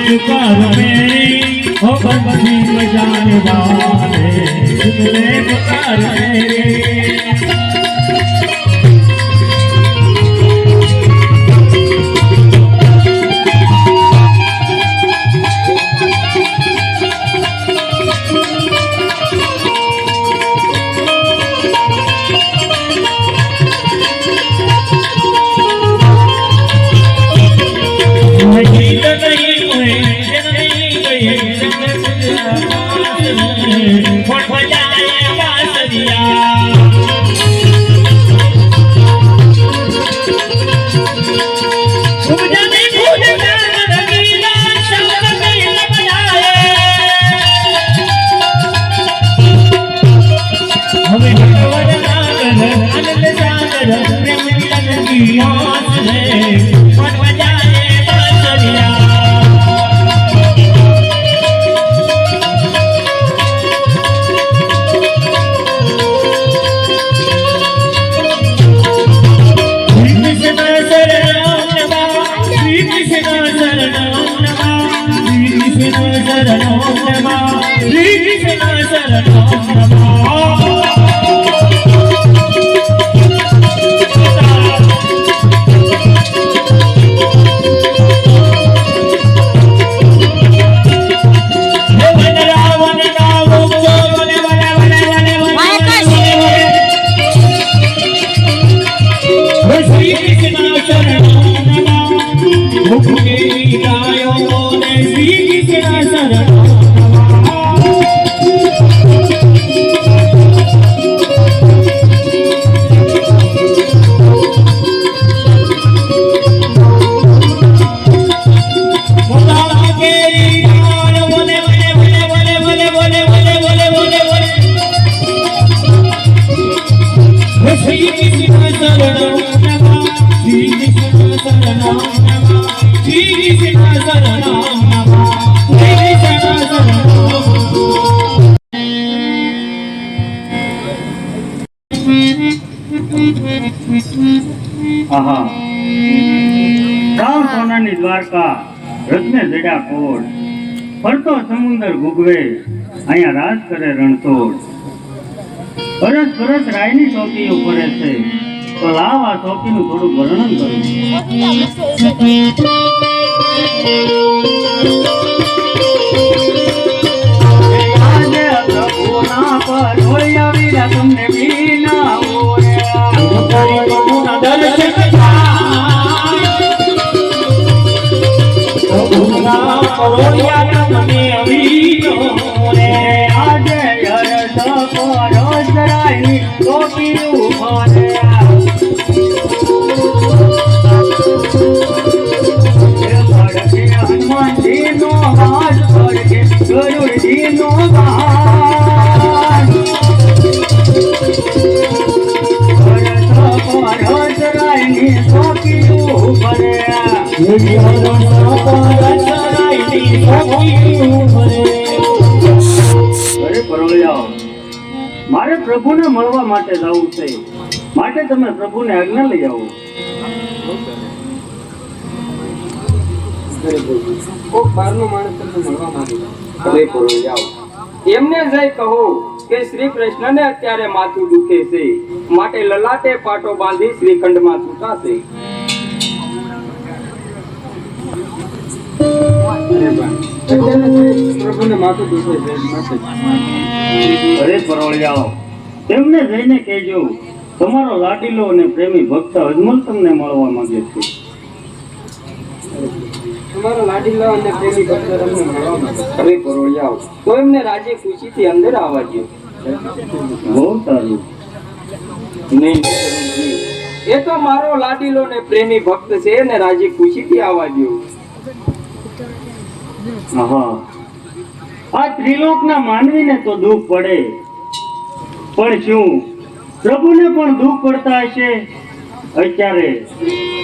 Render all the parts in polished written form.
पुकार मेरी ओ बंसी बजाने वाले सुन ले पुकार मेरी। સોનાની દ્વારકા રત્ને જડ્યા કોડ ફરતો સમુદર ભૂગવે અહીંયા રાજ કરે રણછોડ પરસ પરસ રાયની ચોકીઓ ફરે છે તો લાવ આ ચોકીનું થોડું વર્ણન કરું। તમને બીના મારે પ્રભુને મળવા માટે જવું છે, માટે તમે પ્રભુને આજ્ઞા લઈ આવો। એમને જઈ કહો કે શ્રી કૃષ્ણને અત્યારે માથું દુખે છે, માટે લલાટે પાટો બાંધી શ્રીખંડમાં છૂટાશે। અરે પરોળિયાઓ, તેમને જઈને કહેજો તમારો લાડીલો અને પ્રેમી ભક્ત અજમલ તમને મળવા માંગે છે। તમારો લાડીલો અને પ્રેમી ભક્ત તમને મળવા માંગે છે। અરે પરોળિયાઓ, તો એમને રાજી ખુશીથી અંદર આવવા દો। બહુ સારું। નહીં, એ તો મારો લાડીલો ને પ્રેમી ભક્ત છે ને રાજી ખુશીથી આવવા દો। આ ત્રિલોકના માનવીને તો દુઃખ પડે, પણ શું પ્રભુને પણ દુઃખ પડતા હશે? અત્યારે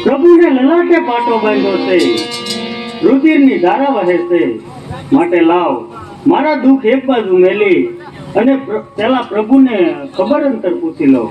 પ્રભુને લલાટે પાટો બાંધ્યો છે, રુધિરની ધારા વહે છે, માટે લાવ મારા દુઃખ એક બાજુ મેલી અને પેલા પ્રભુને ખબર અંતર પૂછી લો।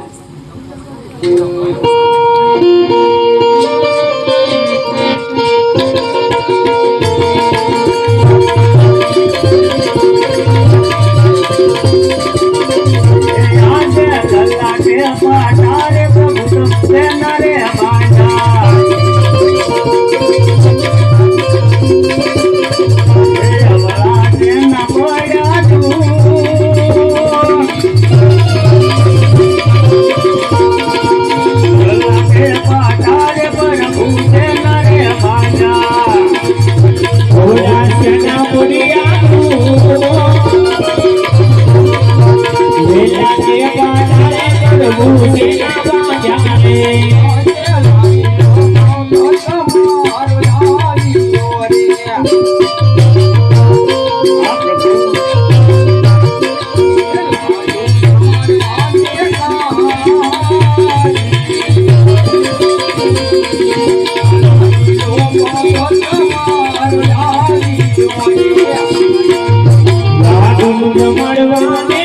લાડુ રમણવાને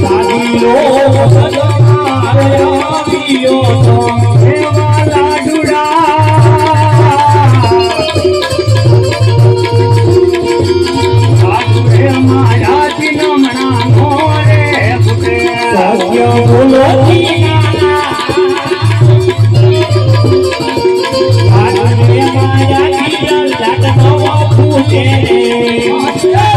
સાદીલો સદમાર આવ્યો તો એવા લાડુડા સાસુરે મારા ચિનમણા મોરે ફૂટે સત્ય બોલો માયા જીવન જાત નવો ફૂટે રે